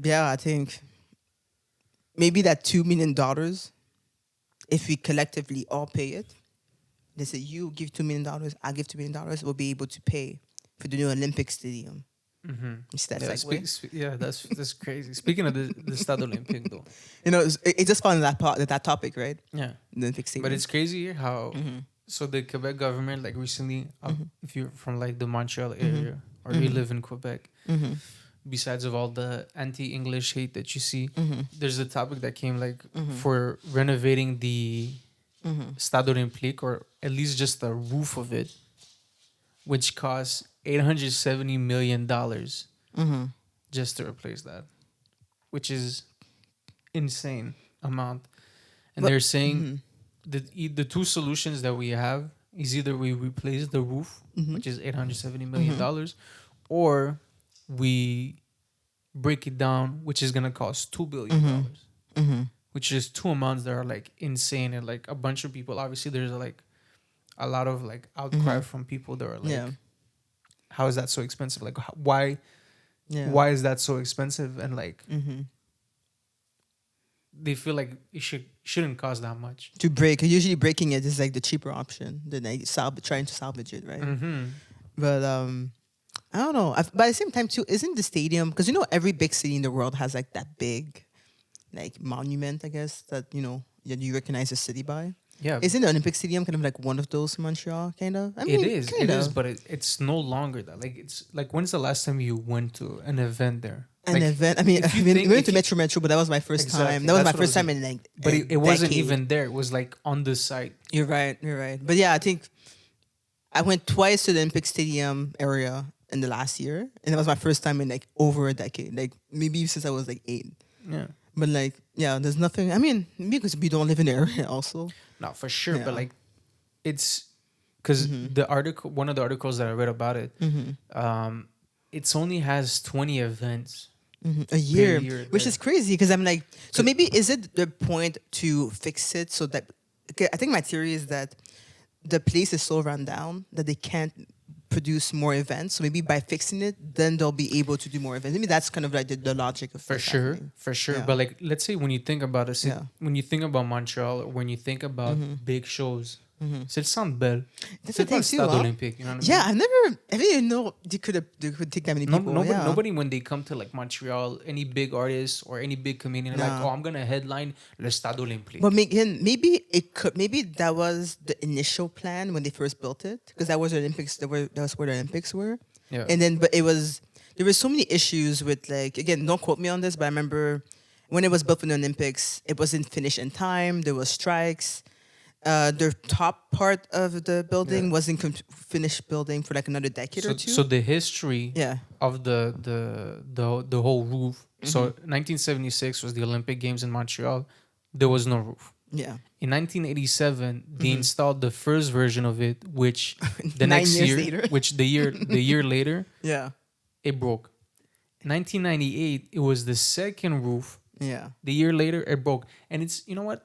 Yeah, I think maybe that $2 million, if we collectively all pay it, they say you give $2 million, I give $2 million, we'll be able to pay for the new Olympic Stadium. Mm-hmm. It's that Yeah, segue. yeah, that's crazy. Speaking of the Stade Olympique, though, It just found that part that topic, right? yeah, The Olympic but Stadium. it's crazy how Mm-hmm. so the Quebec government, like recently, if you're from like the Montreal Mm-hmm. area or you Mm-hmm. live in Quebec, Mm-hmm. besides of all the anti-English hate that you see, Mm-hmm. there's a topic that came like Mm-hmm. for renovating the Mm-hmm. Stade Olympique, or at least just the roof of it, which costs $870 million Mm-hmm. just to replace that, which is insane amount. And But they're saying mm-hmm. the two solutions that we have is either we replace the roof, Mm-hmm. which is $870 million, Mm-hmm. or we break it down, which is gonna cost $2 billion, Mm-hmm. Mm-hmm. which is two amounts that are like insane. And like a bunch of people, obviously there's like a lot of like outcry Mm-hmm. from people that are like, Yeah. how is that so expensive? Like Yeah. why is that so expensive? And like Mm-hmm. they feel like it shouldn't cost that much. To break, usually breaking it is like the cheaper option than like trying to salvage it, right? Mm-hmm. But I don't know. But at the same time too, isn't the stadium, because every big city in the world has like that big like monument, I guess, that that you recognize the city by. Yeah, Isn't the Olympic Stadium kind of like one of those in Montreal? Kind of. I mean, it is. kind It is, of. but it's no longer that. Like it's like when's the last time you went to an event there? An Like, event. I mean, if you we think- went if to you- Metro, but that was my first time. Exactly, That was that's my what I first was time saying. in like. But a it wasn't decade. even there. It was like on the site. You're right. You're right. But yeah, I think I went twice to the Olympic Stadium area in the last year, and that was my first time in like over a decade. Like maybe since I was like 8. Yeah. But like, yeah, there's nothing. I mean, maybe because we don't live in the area, also. No, for sure. Yeah. But like, it's because one of the articles that I read about it, it's only has 20 events. A year, year which there. is crazy because I'm like, so maybe is it the point to fix it so that? Okay, I think my theory is that the place is so run down that they can't produce more events. So maybe by fixing it, then they'll be able to do more events. Maybe that's kind of like the logic of For what's sure, happening. for sure. Yeah. But like, let's say when you think about it, Yeah. when you think about Montreal, or when you think about big shows, c'est le Centre Bell. That's C'est the pas thing le too, Stade huh? Olympique. You know what I mean? Yeah, I didn't know they could take that many people. Nobody when they come to like Montreal, any big artist or any big comedian, like, No. oh, I'm gonna headline le Stade Olympique. But maybe that was the initial plan when they first built it, because that was the Olympics. That was where the Olympics were. Yeah. And then, but there were so many issues with, like, again, don't quote me on this, but I remember when it was built for the Olympics, it wasn't finished in time. There was strikes. The top part of the building Yeah. wasn't finished building for like another decade or two. So the history Yeah. of the whole roof. So 1976 was the Olympic Games in Montreal. There was no roof. Yeah. In 1987, they installed the first version of it, which the 9 next years year, later. which the year later, Yeah. it broke. In 1998, it was the second roof. Yeah. The year later, it broke. And it's, you know what?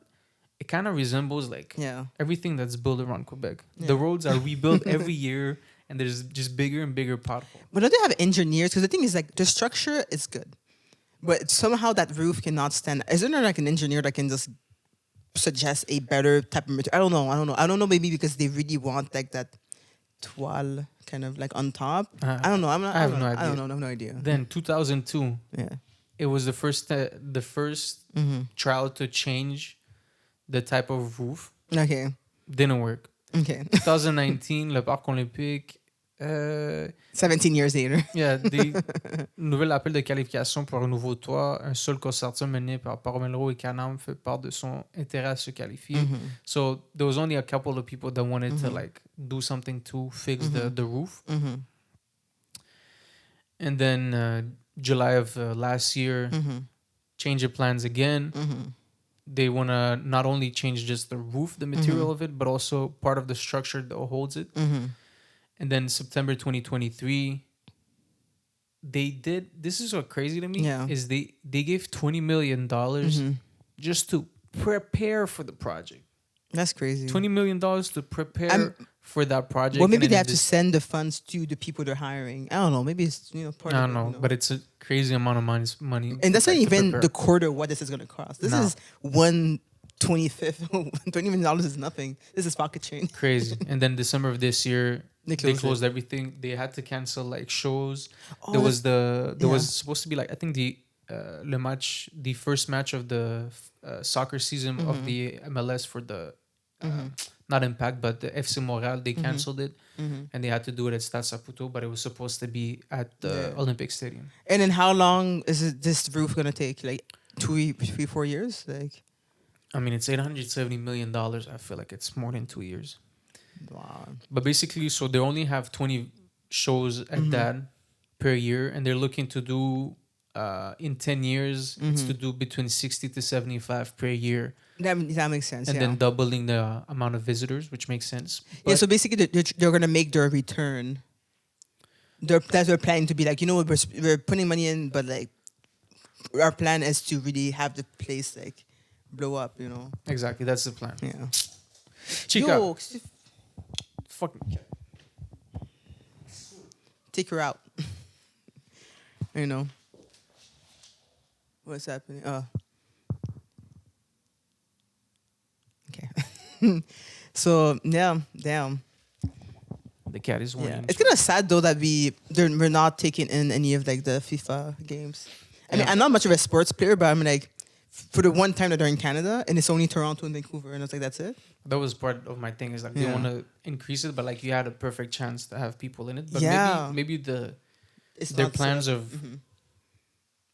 It kind of resembles like Yeah. everything that's built around Quebec. Yeah. The roads are rebuilt every year, and there's just bigger and bigger potholes. But don't they have engineers? Because the thing is, like, the structure is good, but somehow that roof cannot stand. Isn't there like an engineer that can just suggest a better type of material? I don't know. Maybe because they really want like that toile kind of like on top. I don't know. I have no idea. I have no idea. Then 2002, Yeah. it was the first trial to change the type of roof. Okay. Didn't work. Okay. 2019, le Parc Olympique. 17 years later. Yeah, des nouvel appel de qualification pour un nouveau toit. Un seul consortium mené par Parmelro et Canam fait part de son intérêt à se qualifier. So there was only a couple of people that wanted to like do something to fix the roof. And then July of last year, change of plans again. They want to not only change just the roof, the material of it, but also part of the structure that holds it. And then September 2023, they did. This is what crazy to me Yeah. is they gave $20 million just to prepare for the project. That's crazy. $20 million to prepare I'm- for that project. Well, maybe and they then have to send the funds to the people they're hiring. I don't know. Maybe it's part I of don't it. know, but it's a crazy amount of money. And that's not to even prepare. the quarter what this is going to cost. This No. is 1/25. $20 million is nothing. This is pocket change. Crazy. And then December of this year, They they closed closed everything. They had to cancel like shows. Oh, There was yeah. was supposed to be like, I think the first match of the soccer season Mm-hmm. of the MLS for the not Impact but the FC Montreal. They Mm-hmm. canceled it, and they had to do it at Stade Saputo, but it was supposed to be at the Yeah. Olympic Stadium. And then how long is this roof going to take? Like 3-4 years? Like, I mean, it's $870 million. I feel like it's more than 2 years. wow. But basically, so they only have 20 shows at Mm-hmm. that per year, and they're looking to do in 10 years, it's Mm-hmm. to do between 60 to 75 per year, That makes sense. and yeah. then doubling the amount of visitors, which makes sense. Yeah, But so basically they're going to make their return. That's their plan to be like, we're putting money in, but like our plan is to really have the place like blow up. exactly, that's the plan. Yeah. Chica, Yo, fucking take her out. What's happening? Oh. Okay. So yeah, damn. the cat is Yeah. whining. It's kind of sad though that we're not taking in any of like the FIFA games. I mean, Yeah. I'm not much of a sports player, but I'm like, for the one time that they're in Canada and it's only Toronto and Vancouver, and it's like that's it. That was part of my thing. Is like they Yeah. want to increase it, but like you had a perfect chance to have people in it. But Yeah. maybe their not plans set. of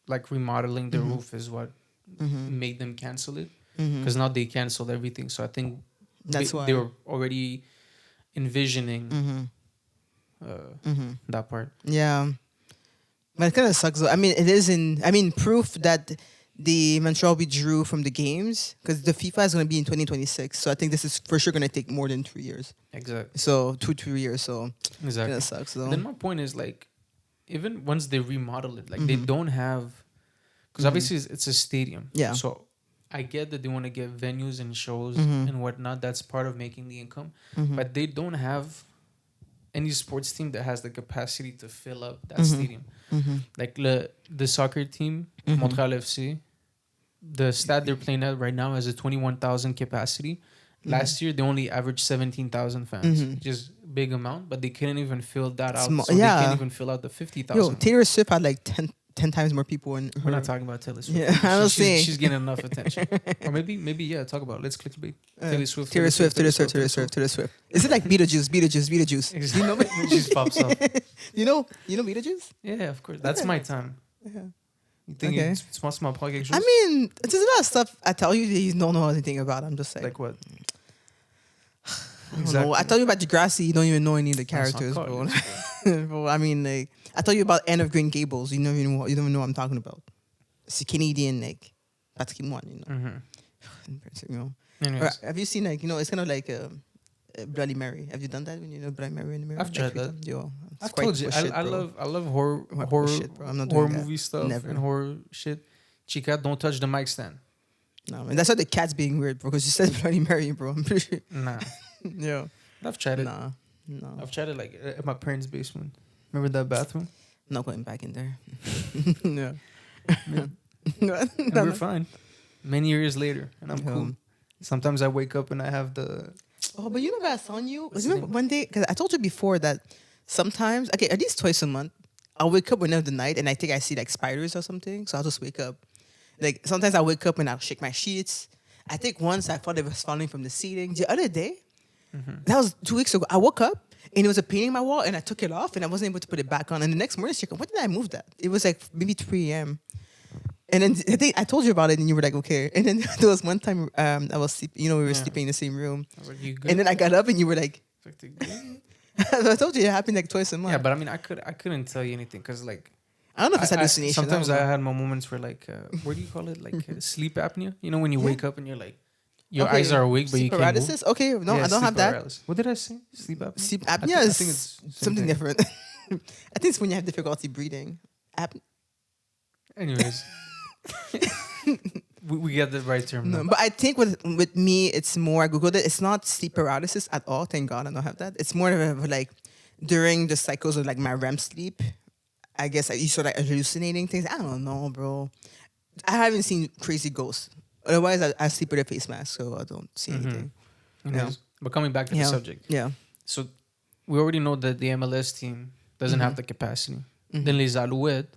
like remodeling the Mm-hmm. roof is what made them cancel it, Mhm. because now they canceled everything. So I think That's why. they were already envisioning that part. Yeah. But it kind of sucks though. I mean, proof that the Montreal withdrew from the games because the FIFA is going to be in 2026. So I think this is for sure going to take more than 3 years. Exactly. So 2-3 years. So Exactly. kind of sucks though. Then my point is like, even once they remodel it, like they don't have, because obviously it's a stadium. Yeah. So I get that they want to get venues and shows and whatnot. That's part of making the income, but they don't have any sports team that has the capacity to fill up that stadium. Like the soccer team, Montreal FC, the stade they're playing at right now has a 21,000 capacity. Last year they only averaged 17,000 fans, which is a big amount, but they couldn't even fill that out. Small- So yeah. they can't even fill out the 50,000. Yo, Taylor Swift had like 10 times more people in her. We're not talking about Taylor Swift. Yeah, I was saying. She's getting enough attention. Or maybe yeah, talk about it. Let's clickbait. Taylor Swift. Taylor Swift. Is it like Beetlejuice? You know, she just pops up. You know Beetlejuice? Yeah, of course. That's my time. You think Okay. it's small quelque chose? I mean, there's a lot of stuff I tell you that you don't know anything about. I'm just like what? I don't know. I tell you about Degrassi, you don't even know any of the characters, That's bro. not Bro, I mean, like, I tell you about Anne of Green Gables, you don't even know what I'm talking about. It's a Canadian, like, patrimoine, you know. Anyways, Or have you seen, like, it's kind of like Bloody Mary. Have you done that when you know Bloody Mary in the mirror? I've tried Like, that. Yo, it's I've quite told you, bullshit, I bro. love horror Bullshit, bro. I'm not horror doing that. movie stuff Never. and horror shit. Chica, don't touch the mic stand. No, and that's why the cat's being weird, bro, because you said Bloody Mary, bro. I'm pretty sure. Nah, Yo. I've tried it. No. I've tried it like at my parents' basement. Remember that bathroom? I'm not going back in there. No. And we're fine. Many years later, and I'm cool. Um, Sometimes I wake up and I have the. Oh, but you know what I saw on you? What's You the remember name? one day, because I told you before that sometimes, okay, at least twice a month, I'll wake up in the middle of the night and I think I see like spiders or something. So I'll just wake up. Like sometimes I wake up and I'll shake my sheets. I think once I thought it was falling from the ceiling. The other day, that was 2 weeks ago, I woke up and it was a painting in my wall and I took it off and I wasn't able to put it back on. And the next morning, I what did I move that? It was like maybe 3 a.m. And then I think I told you about it and you were like, okay. And then there was one time I was sleeping, we were sleeping in the same room. I was like, you good? And then I got up and you were like, Like, "You good?" I told you it happened like twice a month. Yeah, but I mean, I couldn't tell you anything because like I don't know if it's hallucination. sometimes I I don't know. had my moments where like what do you call it, like sleep apnea? You know, when you wake up and you're like your Okay. eyes are awake but you Sleep can't move. paralysis? Okay, no, Yeah, I don't sleep have that. paralysis. What did I say? Sleep apnea. Sleep I apnea think is it's same something thing. different. I think it's when you have difficulty breathing. Anyways, we get the right term No, now. but I think with me, it's more. I googled it. It's not sleep paralysis at all. Thank God I don't have that. It's more of like during the cycles of like my REM sleep. I guess I used to like hallucinating things. I don't know, bro. I haven't seen crazy ghosts. Otherwise, I sleep with a face mask, so I don't see anything. Yeah. But coming back to the Yeah. subject, Yeah. so we already know that the MLS team doesn't have the capacity. Then Les Alouettes,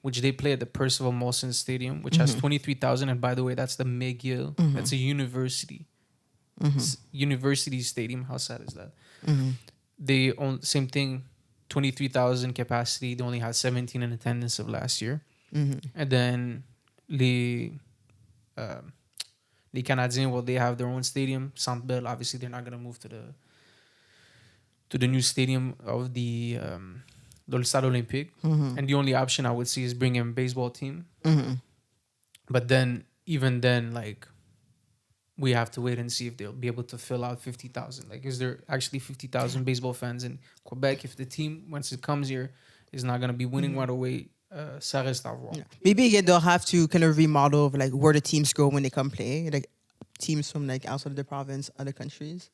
which they play at the Percival Molson Stadium, which has 23,000. And by the way, that's the McGill. That's a university. University stadium. How sad is that? They own same thing, 23,000 capacity. They only had 17 in attendance of last year. And then the Canadiens, well, they have their own stadium. Centre Bell, obviously, they're not gonna move to the new stadium of the Stade Olympique. And the only option I would see is bring in a baseball team. But then, even then, like, we have to wait and see if they'll be able to fill out 50,000. Like, is there actually 50,000 baseball fans in Quebec? If the team, once it comes here, is not gonna be winning right away, ça reste à voir. Yeah. Maybe again they'll have to kind of remodel of, like where the teams go when they come play, like teams from like outside of the province, other countries.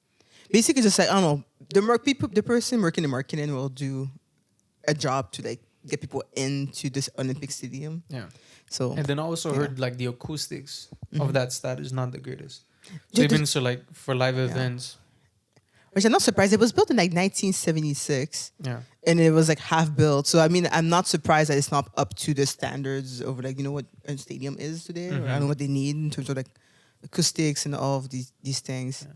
Basically, just like I don't know, the person working in marketing will do a job to like get people into this Olympic stadium. Yeah. So And then I also heard like the acoustics of that stat is not the greatest. So Yeah, even so, like for live events, which I'm not surprised. It was built in like 1976. yeah. And it was like half built. So I mean, I'm not surprised that it's not up to the standards of like what a stadium is today. Or I don't know what they need in terms of like acoustics and all of these things.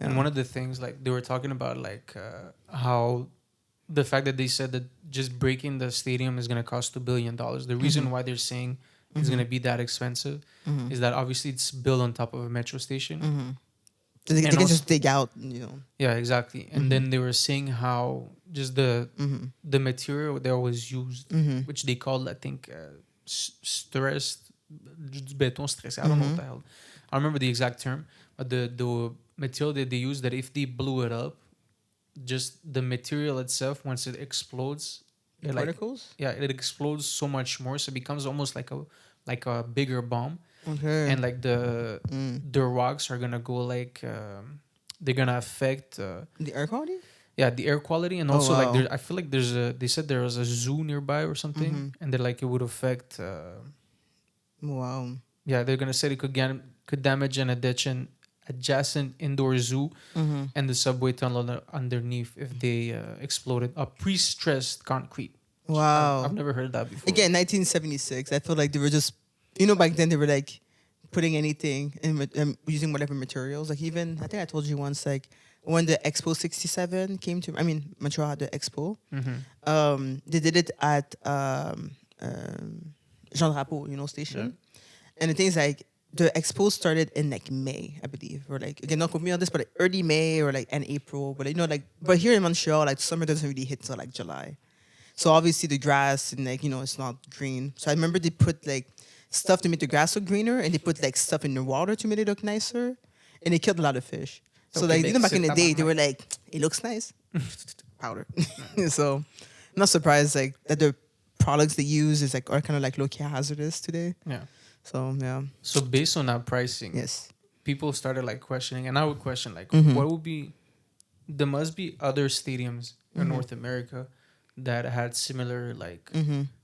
And one of the things, like they were talking about, like how the fact that they said that just breaking the stadium is going to cost $2 billion. The reason why they're saying it's going to be that expensive is that obviously it's built on top of a metro station. So they can also- just dig out, Yeah, exactly. And then they were saying how just the material that was used, which they called, I think, stressed beton stressé. I don't know what the hell. I don't remember the exact term, but the material that they used, that if they blew it up, just the material itself, once it explodes, the particles. it explodes so much more, so it becomes almost like a bigger bomb. Okay. And like the rocks are gonna go like they're gonna affect the air quality. the air quality, and also wow. like I feel like they said there was a zoo nearby or something, and they're like it would affect Wow. they're gonna say it could damage an adjacent indoor zoo and the subway tunnel underneath if they exploded a pre-stressed concrete. Wow. I've never heard that before. Again, 1976. I feel like they were just, back then they were like putting anything in, using whatever materials. Like even, I think I told you once, like when the Expo 67 came to, Montreal had the Expo. They did it at Jean Drapeau, station. And the thing is like, the expo started in like May, I believe, or like again, not quote me on this, but like early May or like end April. But but here in Montreal, like summer doesn't really hit till like July. So obviously the grass and like it's not green. So I remember they put like stuff to make the grass look greener, and they put like stuff in the water to make it look nicer, and they killed a lot of fish. So like back in the day, they were like, it looks nice, powder. So I'm not surprised like that the products they use is like are kind of like low key hazardous today. Yeah. So yeah. So based on that pricing, Yes. people started like questioning, and I would question like, what would be? There must be other stadiums in North America that had similar like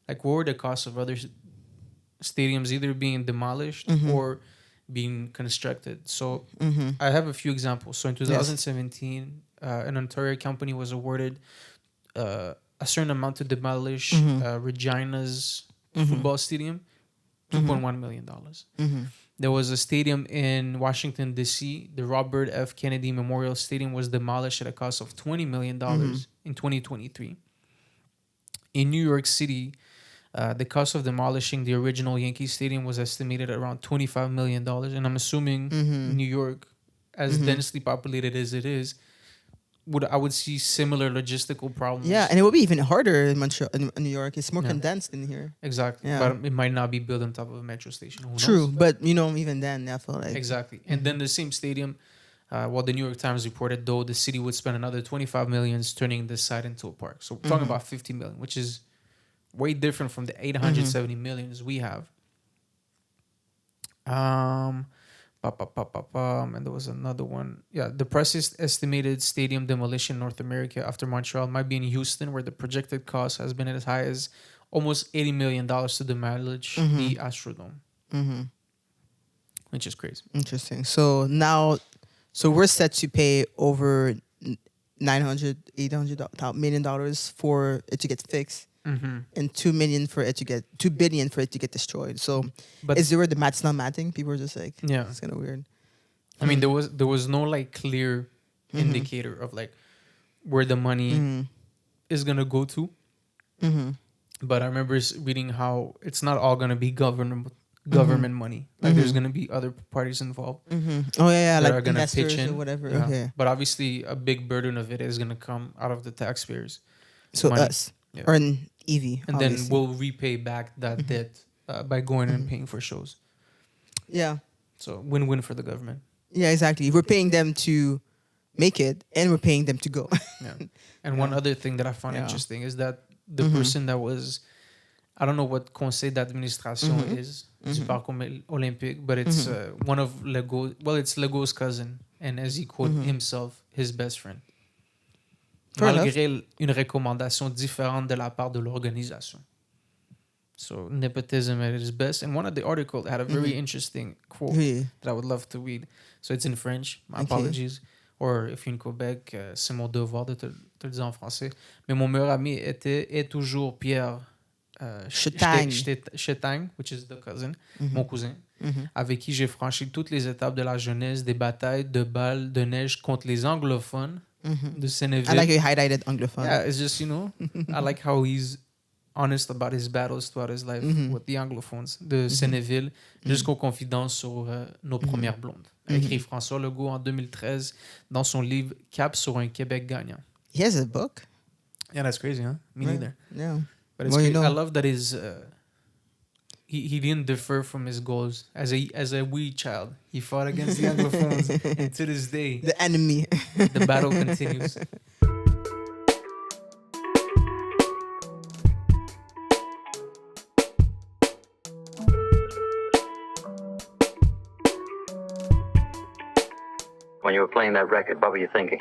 what were the costs of other stadiums either being demolished or being constructed? So I have a few examples. So in 2017, an Ontario company was awarded a certain amount to demolish Regina's football stadium. $2.1 million. There was a stadium in Washington, D.C. The Robert F. Kennedy Memorial Stadium was demolished at a cost of $20 million in 2023. In New York City, the cost of demolishing the original Yankee Stadium was estimated at around $25 million. And I'm assuming New York, as densely populated as it is, I would see similar logistical problems. Yeah, and it would be even harder in Montreal, in New York. It's more condensed in here. Exactly. Yeah. But it might not be built on top of a metro station. Who True, knows? but even then, I feel like Exactly. And then the same stadium, the New York Times reported, though, the city would spend another $25 million turning this site into a park. So we're talking about $50 million, which is way different from the $870 million we have. Um, and there was another one. Yeah, the price is estimated stadium demolition in North America after Montreal might be in Houston, where the projected cost has been as high as almost $80 million to demolish the Astrodome, which is crazy. Interesting. So now, so we're set to pay over 900, 800 million dollars for it to get fixed, and 2 million for it to get 2 billion for it to get destroyed. So, But is there where the math's not matching? People are just like, yeah, it's kind of weird. I mean, there was no like clear indicator of like where the money is gonna go to. But I remember reading how it's not all gonna be government money. Like there's gonna be other parties involved Oh yeah, that like are gonna investors pitch in or whatever. Yeah. Okay, But obviously, a big burden of it is gonna come out of the taxpayers, so money. us Yeah. or an Evie, and obviously. then we'll repay back that debt by going and paying for shows. Yeah, So win-win for the government. yeah, exactly. We're paying them to make it, and we're paying them to go. Yeah. And one other thing that I found Yeah. interesting is that the person that was, I don't know what conseil d'administration is du Parc Olympique, but it's one of Lego. Well, it's Lego's cousin, and as he quote himself, his best friend. Fair enough. Malgré une recommandation différente de la part de l'organisation. So nepotism at its best. And one of the articles had a very interesting quote Really? that I would love to read. So it's in French. My Okay. apologies. Or if you're in Quebec, c'est mon devoir de te le dire en français. Mais mon meilleur ami est toujours Pierre Chetagne, which is the cousin, mon cousin, avec qui j'ai franchi toutes les étapes de la jeunesse, des batailles de balles de neige contre les anglophones de Sénéville. I like how you highlighted anglophone. Yeah, it's just, I like how he's honest about his battles throughout his life with the anglophones de Sénéville jusqu'aux confidences sur nos premières blondes. A écrit François Legault en 2013 dans son livre Cap sur un Québec gagnant. He has a book. Yeah, that's crazy, huh? Me neither. Yeah. But it's Well, you crazy. know. I love that he didn't differ from his goals as a wee child. He fought against the anglophones, and to this day, The enemy. the battle continues. When you were playing that record, what were you thinking?